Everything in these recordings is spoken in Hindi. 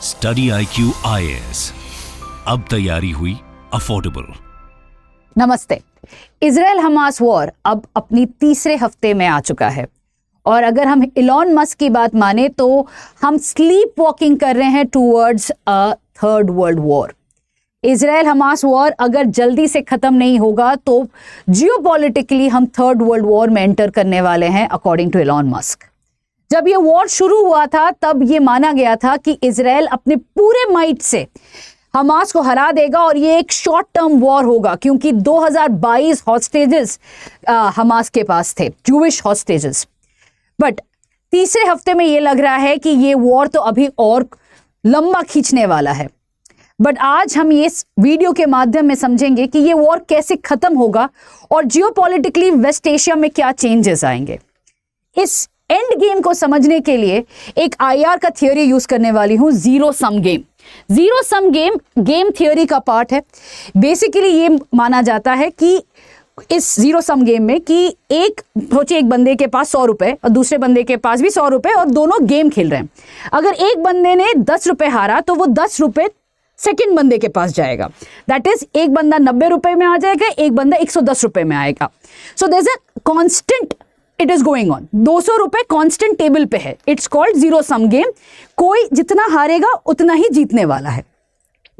स्टडी IQ IAS, अब तैयारी हुई अफोर्डेबल। नमस्ते। इजराइल हमास वॉर अब अपनी तीसरे हफ्ते में आ चुका है और अगर हम इलॉन मस्क की बात माने तो हम स्लीप वॉकिंग कर रहे हैं towards a third world war. Israel Hamas war अगर जल्दी से खत्म नहीं होगा तो जियोपॉलिटिकली हम थर्ड वर्ल्ड वॉर में एंटर करने वाले हैं अकॉर्डिंग टू इलॉन मस्क। जब ये वॉर शुरू हुआ था तब ये माना गया था कि इजराइल अपने पूरे माइट से हमास को हरा देगा और ये एक शॉर्ट टर्म वॉर होगा क्योंकि 2022 हॉस्टेजेस हमास के पास थे, जूविश हॉस्टेजेस। बट तीसरे हफ्ते में ये लग रहा है कि ये वॉर तो अभी और लंबा खींचने वाला है। बट आज हम ये वीडियो के माध्यम में समझेंगे कि ये वॉर कैसे खत्म होगा और जियोपॉलिटिकली वेस्ट एशिया में क्या चेंजेस आएंगे। इस एंड गेम को समझने के लिए एक IR का थियोरी यूज करने वाली हूं, zero sum game. Zero sum game theory का पार्ट है। बेसिकली ये माना जाता है कि इस जीरो सम गेम में कि एक बंदे के पास 100 रुपए और दूसरे बंदे के पास भी 100 रुपए और दोनों गेम खेल रहे हैं। अगर एक बंदे ने 10 रुपए हारा तो वो 10 रुपए सेकेंड बंदे के पास जाएगा। दैट इज एक बंदा 90 रुपए में आ जाएगा, एक बंदा 110 रुपए में आएगा। So there is a constant it is going on. 200 रुपए कांस्टेंट टेबल पे है। It's called zero sum game. कोई जितना हारेगा उतना ही जीतने वाला है।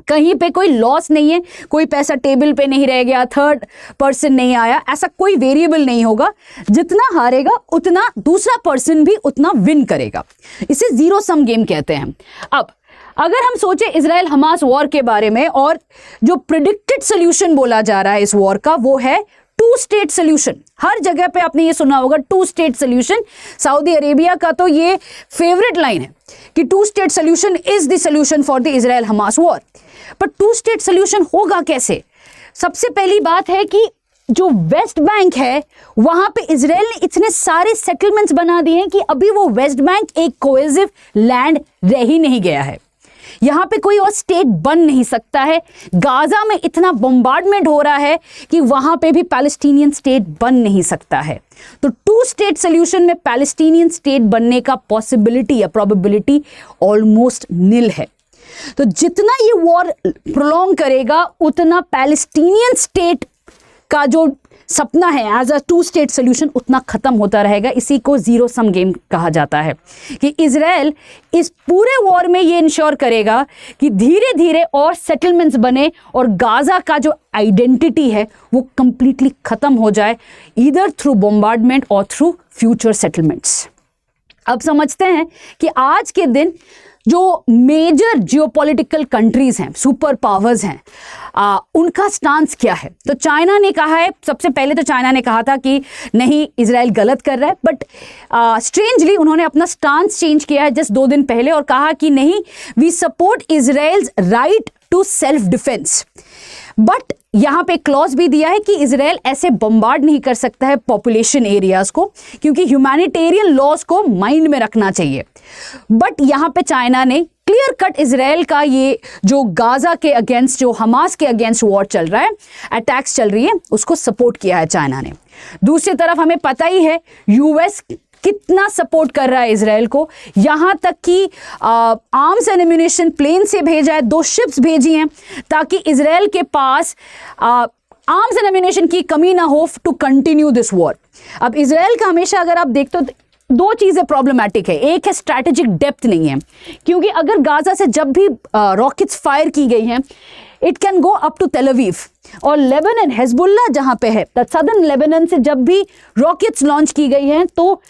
कहीं पे कोई लॉस नहीं है, कोई पैसा टेबल पे नहीं रह गया, थर्ड पर्सन नहीं आया, ऐसा कोई वेरिएबल नहीं होगा। जितना हारेगा उतना दूसरा पर्सन भी उतना विन करेगा। इसे जीरो सम गेम कहते हैं। अब अगर हम सोचे इजराइल हमास वॉर के बारे में और जो प्रिडिक्टेड सोल्यूशन बोला जा रहा है इस वॉर का वो है 2 स्टेट सोल्यूशन। हर जगह पे आपने ये सुना होगा 2 स्टेट सोल्यूशन। सऊदी अरेबिया का तो ये फेवरेट लाइन है कि 2 state solution is the solution for the Israel Hamas war. But 2 state solution होगा कैसे? सबसे पहली बात है कि जो वेस्ट बैंक है वहां पे इजराइल ने इतने सारे सेटलमेंट्स बना दिए हैं कि अभी वो वेस्ट बैंक एक कोहेसिव लैंड रह ही नहीं गया है। यहां पे कोई और स्टेट बन नहीं सकता है। गाजा में इतना बम्बार्डमेंट हो रहा है कि वहां पे भी पैलेस्टीनियन स्टेट बन नहीं सकता है। तो 2 स्टेट सोल्यूशन में पैलेस्टीनियन स्टेट बनने का पॉसिबिलिटी या प्रोबेबिलिटी ऑलमोस्ट निल है। तो जितना ये वॉर प्रोलॉन्ग करेगा उतना पैलेस्टीनियन स्टेट का जो सपना है एज अ 2 स्टेट सोल्यूशन उतना खत्म होता रहेगा। इसी को जीरो सम गेम कहा जाता है कि इजराइल इस पूरे वॉर में ये इंश्योर करेगा कि धीरे धीरे और सेटलमेंट्स बने और गाजा का जो आइडेंटिटी है वो कंप्लीटली खत्म हो जाए, ईदर थ्रू बॉम्बार्डमेंट और थ्रू फ्यूचर सेटलमेंट्स। अब समझते हैं कि आज के दिन जो मेजर जियोपॉलिटिकल कंट्रीज हैं, सुपर पावर्स हैं, उनका स्टांस क्या है। तो चाइना ने कहा है, सबसे पहले तो चाइना ने कहा था कि नहीं इजराइल गलत कर रहा है। बट स्ट्रेंजली उन्होंने अपना स्टांस चेंज किया है जस्ट 2 दिन पहले और कहा कि नहीं, we support Israel's right to self defence. But यहाँ पे क्लॉज भी दिया है कि इजराइल ऐसे बम्बार्ड नहीं कर सकता है पॉपुलेशन एरियाज को क्योंकि ह्यूमैनिटेरियन लॉज को माइंड में रखना चाहिए। बट यहाँ पे चाइना ने क्लियर कट इजराइल का ये जो गाजा के अगेंस्ट, जो हमास के अगेंस्ट वॉर चल रहा है, अटैक्स चल रही है, उसको सपोर्ट किया है चाइना ने। दूसरी तरफ हमें पता ही है यूएस कितना सपोर्ट कर रहा है इजराइल को। यहां तक कि आर्म्स एंड एम्यूनिशन प्लेन से भेजा है, 2 शिप्स भेजी हैं ताकि इजराइल के पास आर्म्स एंड एम्यूनिशन की कमी ना हो टू कंटिन्यू दिस वॉर। अब इजराइल का हमेशा अगर आप देखते हो 2 चीजें प्रॉब्लमैटिक है। एक है स्ट्रैटेजिक डेप्थ नहीं है क्योंकि अगर गाजा से जब भी रॉकेट्स फायर की गई हैं it can go up to Tel Aviv और लेबनान हिजबुल्लाह जहां पे है सदर्न लेबनान से जब भी रॉकेट्स लॉन्च की गई हैं तो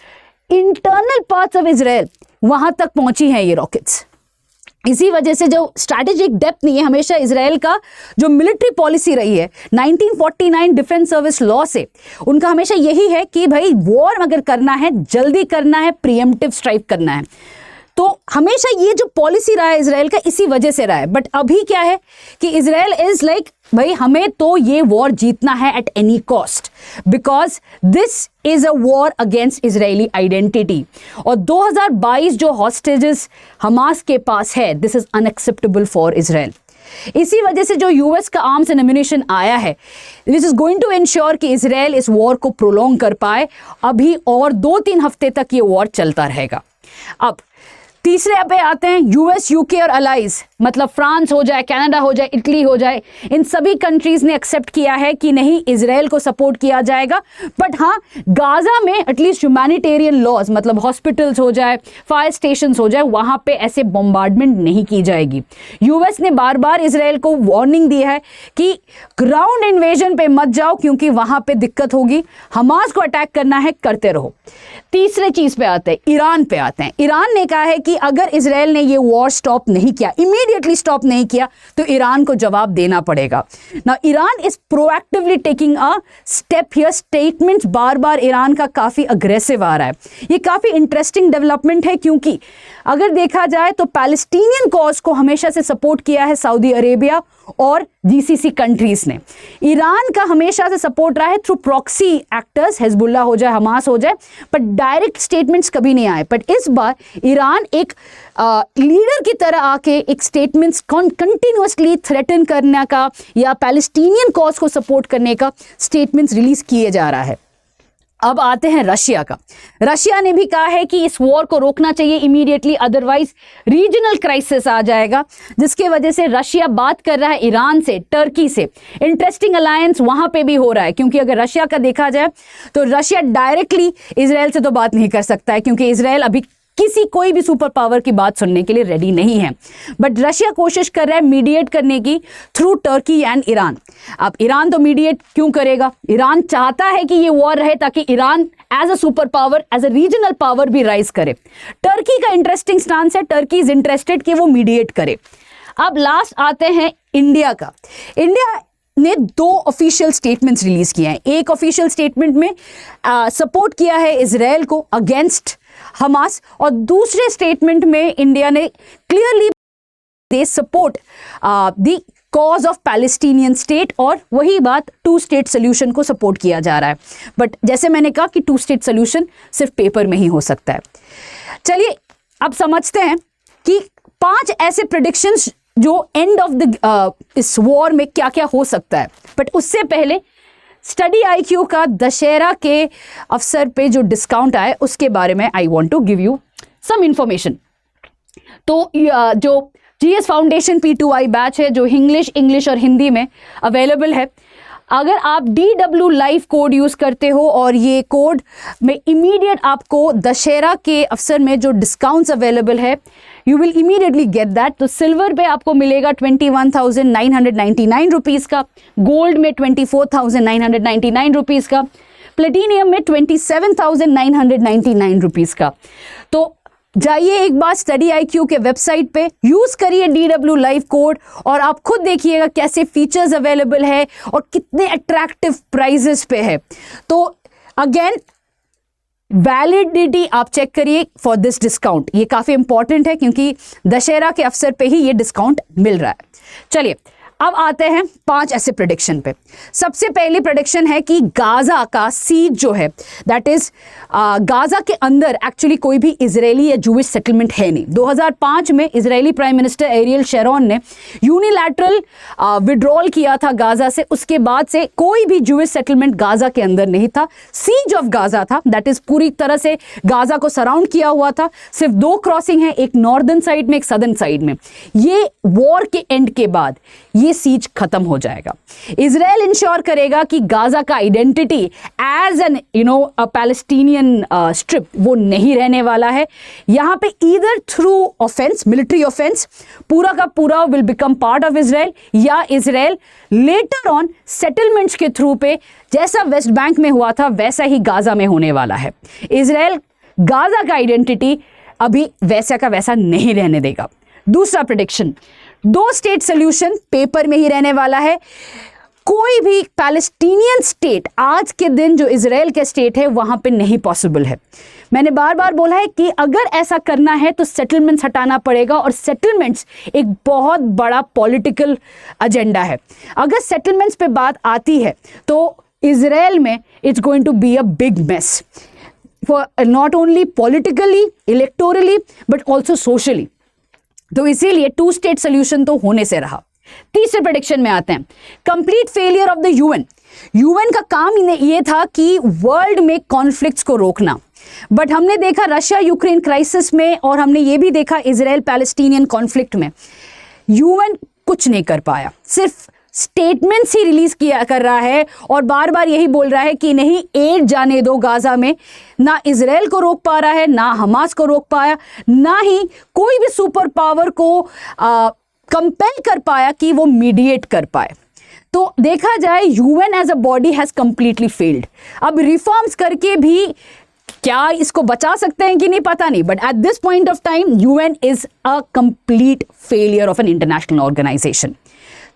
इंटरनल पार्ट्स ऑफ इजराइल वहां तक पहुंची हैं ये रॉकेट्स। इसी वजह से जो स्ट्रैटेजिक डेप्थ नहीं है, हमेशा इजराइल का जो मिलिट्री पॉलिसी रही है 1949 डिफेंस सर्विस लॉ से उनका हमेशा यही है कि भाई वॉर अगर करना है जल्दी करना है, प्रीएम्प्टिव स्ट्राइक करना है। तो हमेशा ये जो पॉलिसी रहा है इजराइल का इसी वजह से रहा है। बट अभी क्या है कि इजराइल इज लाइक भाई हमें तो ये वॉर जीतना है at any cost because this is a war against Israeli identity. और 2022 जो हॉस्टेजेस हमास के पास है this is unacceptable for Israel. इसी वजह से जो यूएस का आर्म्स एंड एम्यूनिशन आया है this is going to ensure कि इजराइल इस वॉर को प्रोलॉन्ग कर पाए। अभी और 2-3 हफ्ते तक ये वॉर चलता रहेगा। अब तीसरे पे आते हैं यूएस, यूके और अलाइज, मतलब फ्रांस हो जाए, कनाडा हो जाए, इटली हो जाए, इन सभी कंट्रीज ने एक्सेप्ट किया है कि नहीं, इजराइल को सपोर्ट किया जाएगा। बट हाँ, गाजा में एटलीस्ट ह्यूमैनिटेरियन लॉज, मतलब हॉस्पिटल्स हो जाए, फायर स्टेशंस हो जाए, वहां पे ऐसे बॉम्बार्डमेंट नहीं की जाएगी। यूएस ने बार बार इजराइल को वार्निंग दी है कि ग्राउंड इन्वेजन पे मत जाओ क्योंकि वहां पे दिक्कत होगी, हमास को अटैक करना है, करते रहो। तीसरे चीज पे आते हैं, ईरान पे आते हैं। ईरान ने कहा है कि अगर इजराइल ने ये वॉर स्टॉप नहीं किया, इमीडिएटली स्टॉप नहीं किया, तो ईरान को जवाब देना पड़ेगा। ना Iran is proactively taking a step here. Statements बार बार ईरान का काफी अग्रेसिव आ रहा है। ये काफी इंटरेस्टिंग डेवलपमेंट है क्योंकि अगर देखा जाए तो पैलेस्टीनियन कॉज को हमेशा से सपोर्ट किया है सऊदी अरेबिया और जीसीसी कंट्रीज ने। ईरान का हमेशा से सपोर्ट रहा है थ्रू प्रॉक्सी एक्टर्स, हिजबुल्लाह हो जाए, हमास हो जाए, बट डायरेक्ट स्टेटमेंट्स कभी नहीं आए। बट इस बार ईरान एक लीडर की तरह आके एक स्टेटमेंट्स कंटिन्यूअसली थ्रेटन करने का या पैलेस्टीनियन कॉज को सपोर्ट करने का स्टेटमेंट्स रिलीज किए जा रहा है। अब आते हैं रशिया का। रशिया ने भी कहा है कि इस वॉर को रोकना चाहिए इमीडिएटली, अदरवाइज रीजनल क्राइसिस आ जाएगा, जिसके वजह से रशिया बात कर रहा है ईरान से, टर्की से। इंटरेस्टिंग अलायंस वहां पे भी हो रहा है क्योंकि अगर रशिया का देखा जाए तो रशिया डायरेक्टली इजराइल से तो बात नहीं कर सकता है क्योंकि इजराइल अभी कोई भी सुपर पावर की बात सुनने के लिए रेडी नहीं है। बट रशिया कोशिश कर रहा है मीडिएट करने की थ्रू टर्की एंड ईरान। अब ईरान तो मीडिएट क्यों करेगा? ईरान चाहता है कि ये वॉर रहे ताकि Iran as a super power, as a regional power भी राइज करे। टर्की का इंटरेस्टिंग स्टांस है, टर्की इज इंटरेस्टेड कि वो मीडिएट करे। अब लास्ट आते हैं इंडिया का। इंडिया ने 2 ऑफिशियल स्टेटमेंट्स रिलीज किए हैं। एक ऑफिशियल स्टेटमेंट में सपोर्ट किया है इजराइल को अगेंस्ट हमास, और दूसरे स्टेटमेंट में इंडिया ने clearly they support the cause of Palestinian state, और वही बात 2 स्टेट सोल्यूशन को सपोर्ट किया जा रहा है। बट जैसे मैंने कहा कि 2 स्टेट सोल्यूशन सिर्फ पेपर में ही हो सकता है। चलिए अब समझते हैं कि 5 ऐसे प्रेडिक्शंस जो एंड ऑफ द इस वॉर में क्या क्या हो सकता है। बट उससे पहले स्टडी IQ का दशहरा के अवसर पे जो डिस्काउंट आए उसके बारे में I want to give you some information. तो जो GS फाउंडेशन P2I बैच है जो इंग्लिश और हिंदी में अवेलेबल है, अगर आप DW लाइव कोड यूज़ करते हो और ये कोड में इमीडिएट आपको दशहरा के अवसर में जो डिस्काउंट्स अवेलेबल है, you will immediately get that. तो सिल्वर पे आपको मिलेगा 21,999 रुपीज़ का, गोल्ड में 24,999 रुपीज़ का, प्लेटिनियम में 27,999 रुपीज़ का। तो जाइए एक बार स्टडी IQ के वेबसाइट पे, यूज करिए DW लाइव कोड और आप खुद देखिएगा कैसे फीचर्स अवेलेबल है और कितने अट्रैक्टिव प्राइजेस पे है। तो अगेन वैलिडिटी आप चेक करिए फॉर दिस डिस्काउंट, ये काफी इंपॉर्टेंट है क्योंकि दशहरा के अवसर पे ही ये डिस्काउंट मिल रहा है। चलिए अब आते हैं 5 ऐसे प्रेडिक्शन पे। सबसे पहली प्रेडिक्शन है कि गाजा का सीज जो है, दैट इज गाजा के अंदर एक्चुअली कोई भी इजरायली या जूविश सेटलमेंट है नहीं। 2005 में Israeli prime minister Ariel Sharon ने यूनिलैटरल विड्रॉल किया था गाजा से, उसके बाद से कोई भी जूविश सेटलमेंट गाजा के अंदर नहीं था। सीज ऑफ गाजा था, दैट इज पूरी तरह से गाजा को सराउंड किया हुआ था। सिर्फ 2 क्रॉसिंग है, एक नॉर्दर्न साइड में, एक सदर्न साइड में। ये वॉर के एंड के बाद ये सीज खत्म हो जाएगा। इजराइल इंश्योर करेगा कि गाजा का identity as an a Palestinian strip वो नहीं रहने वाला है। यहां पे either through offence, military offence, पूरा का पूरा will become part of Israel, या इजराइल लेटर ऑन सेटलमेंट्स के थ्रू पे जैसा वेस्ट बैंक में हुआ था वैसा ही गाजा में होने वाला है। इजराइल गाजा का आइडेंटिटी अभी वैसा का वैसा नहीं रहने देगा। दूसरा प्रेडिक्शन, 2 स्टेट सोल्यूशन पेपर में ही रहने वाला है। कोई भी पैलेस्टीनियन स्टेट आज के दिन जो इजराइल के स्टेट है वहां पे नहीं पॉसिबल है। मैंने बार बार बोला है कि अगर ऐसा करना है तो सेटलमेंट्स हटाना पड़ेगा, और सेटलमेंट्स एक बहुत बड़ा पॉलिटिकल एजेंडा है। अगर सेटलमेंट्स पे बात आती है तो इजराइल में it's going to be a big mess, for not only politically, electorally, but also socially. तो इसीलिए 2 स्टेट सोल्यूशन तो होने से रहा। तीसरे प्रेडिक्शन में आते हैं, complete failure of the UN. UN का काम ये था कि वर्ल्ड में कॉन्फ्लिक्ट्स को रोकना। बट हमने देखा रशिया यूक्रेन क्राइसिस में, और हमने ये भी देखा इजराइल पैलेस्टीनियन कॉन्फ्लिक्ट में, यूएन कुछ नहीं कर पाया, सिर्फ स्टेटमेंट्स ही रिलीज कर रहा है और बार बार यही बोल रहा है कि नहीं एड जाने दो गाजा में। ना इजराइल को रोक पा रहा है, ना हमास को रोक पाया, ना ही कोई भी सुपर पावर को कंपेल कर पाया कि वो मीडिएट कर पाए। तो देखा जाए UN as a body has completely failed. अब रिफॉर्म्स करके भी क्या इसको बचा सकते हैं कि नहीं पता नहीं, but at this point of time UN is a complete failure of an international organisation.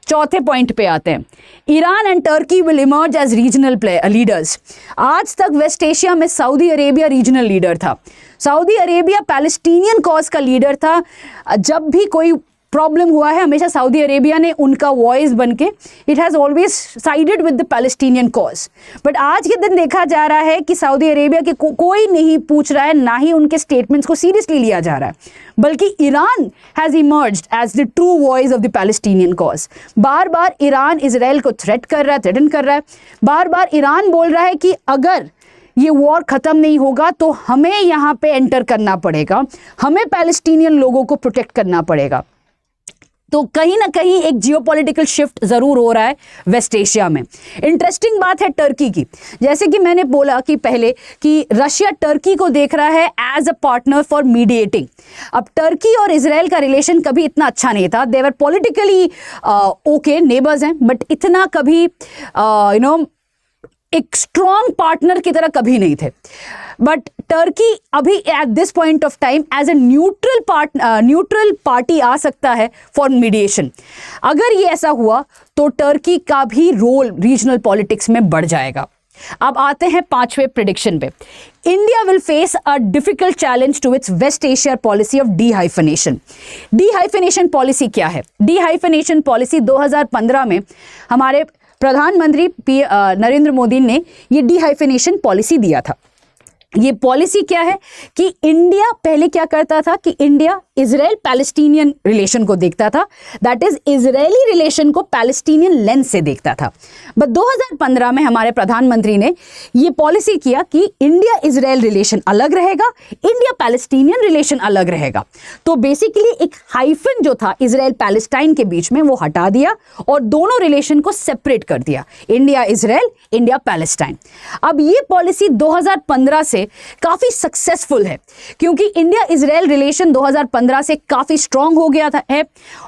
चौथे पॉइंट पे आते हैं, Iran and Turkey will emerge as regional leaders. आज तक वेस्ट एशिया में सऊदी अरेबिया रीजनल लीडर था, सऊदी अरेबिया पैलेस्टीनियन कॉज का लीडर था। जब भी कोई प्रॉब्लम हुआ है हमेशा सऊदी अरेबिया ने उनका वॉइस बन के it has always sided with the Palestinian cause. But आज के दिन देखा जा रहा है कि सऊदी अरेबिया के कोई नहीं पूछ रहा है, ना ही उनके स्टेटमेंट्स को सीरियसली लिया जा रहा है, बल्कि Iran has emerged as the true voice of the Palestinian cause. बार बार ईरान इजराइल को थ्रेटन कर रहा है, बार बार ईरान बोल रहा है कि अगर ये वॉर ख़त्म नहीं होगा तो हमें यहाँ पे एंटर करना पड़ेगा, हमें पैलेस्टीनियन लोगों को प्रोटेक्ट करना पड़ेगा। तो कहीं ना कहीं एक जियोपॉलिटिकल शिफ्ट ज़रूर हो रहा है वेस्ट एशिया में। इंटरेस्टिंग बात है टर्की की, जैसे कि मैंने बोला कि पहले कि रशिया टर्की को देख रहा है as a partner for mediating. अब टर्की और इजराइल का रिलेशन कभी इतना अच्छा नहीं था, देवर पॉलिटिकली ओके नेबर्स हैं, बट इतना कभी एक स्ट्रॉन्ग पार्टनर की तरह कभी नहीं थे। बट टर्की अभी at this point of time as a neutral party आ सकता है फॉर मीडिएशन। अगर ये ऐसा हुआ तो टर्की का भी रोल रीजनल पॉलिटिक्स में बढ़ जाएगा। अब आते हैं पांचवें प्रेडिक्शन पे। India will face a difficult challenge to its West Asia policy of dehyphenation. Dehyphenation policy क्या है? डीहाइफिनेशन पॉलिसी 2015 में हमारे प्रधानमंत्री नरेंद्र मोदी ने ये डीहाइफिनेशन पॉलिसी दिया था। ये पॉलिसी क्या है कि इंडिया पहले क्या करता था कि इंडिया इजराइल पैलेस्टीनियन रिलेशन को देखता था, दैट इज इजरायली रिलेशन को पैलेस्टीनियन लेंस से देखता था। बट 2015 में हमारे प्रधानमंत्री ने ये पॉलिसी किया कि इंडिया इजराइल रिलेशन अलग रहेगा, इंडिया पैलेस्टीनियन रिलेशन अलग रहेगा। तो बेसिकली एक हाइफन जो था इजराइल पैलेस्टाइन के बीच में वो हटा दिया और दोनों रिलेशन को सेपरेट कर दिया, इंडिया इजराइल, इंडिया पैलेस्टाइन। अब ये पॉलिसी 2015 से काफी सक्सेसफुल है क्योंकि इंडिया इजराइल रिलेशन 2015 से काफी स्ट्रांग हो गया है।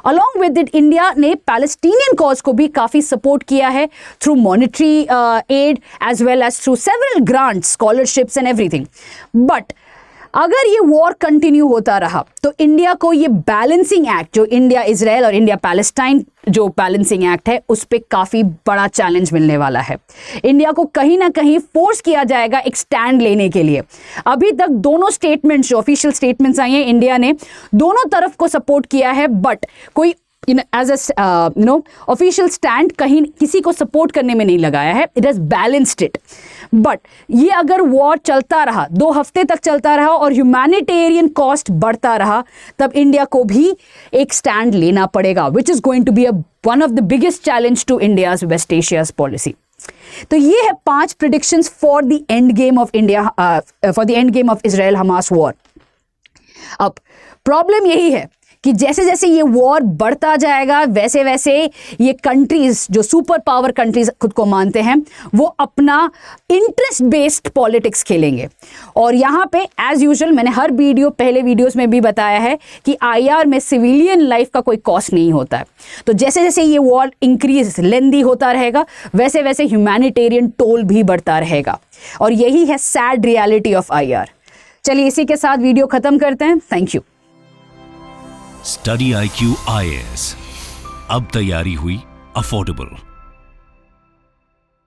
अलोंग विद इट इंडिया ने पैलेस्टीनियन कॉज को भी काफी सपोर्ट किया है through monetary aid as well as through several grants, scholarships and everything. But अगर ये वॉर कंटिन्यू होता रहा तो इंडिया को ये बैलेंसिंग एक्ट जो इंडिया इजराइल और इंडिया पैलेस्टाइन जो बैलेंसिंग एक्ट है उस पर काफ़ी बड़ा चैलेंज मिलने वाला है। इंडिया को कहीं ना कहीं फोर्स किया जाएगा एक स्टैंड लेने के लिए। अभी तक दोनों स्टेटमेंट्स जो ऑफिशियल स्टेटमेंट्स आई हैं इंडिया ने दोनों तरफ को सपोर्ट किया है, बट कोई एज ऑफिशियल स्टैंड कहीं किसी को सपोर्ट करने में नहीं लगाया है। It has balanced it. But ये अगर वॉर चलता रहा 2 हफ्ते तक चलता रहा और ह्यूमैनिटेरियन कॉस्ट बढ़ता रहा तब इंडिया को भी एक स्टैंड लेना पड़ेगा, which is going to be one of the biggest challenge to India's West Asia's policy. तो ये है 5 predictions for the end game of India, for the end game of Israel Hamas war. अब प्रॉब्लम यही है कि जैसे जैसे ये वॉर बढ़ता जाएगा वैसे वैसे ये कंट्रीज जो सुपर पावर कंट्रीज खुद को मानते हैं वो अपना इंटरेस्ट बेस्ड पॉलिटिक्स खेलेंगे। और यहाँ पे एज यूजुअल मैंने हर पहले वीडियोस में भी बताया है कि आईआर में सिविलियन लाइफ का कोई कॉस्ट नहीं होता है। तो जैसे जैसे ये वॉर इंक्रीज लेंदी होता रहेगा वैसे वैसे ह्यूमैनिटेरियन टोल भी बढ़ता रहेगा और यही है सैड रियलिटी ऑफ आईआर। चलिए इसी के साथ वीडियो खत्म करते हैं। Thank you. Study IQ IAS, अब तैयारी हुई अफोर्डेबल।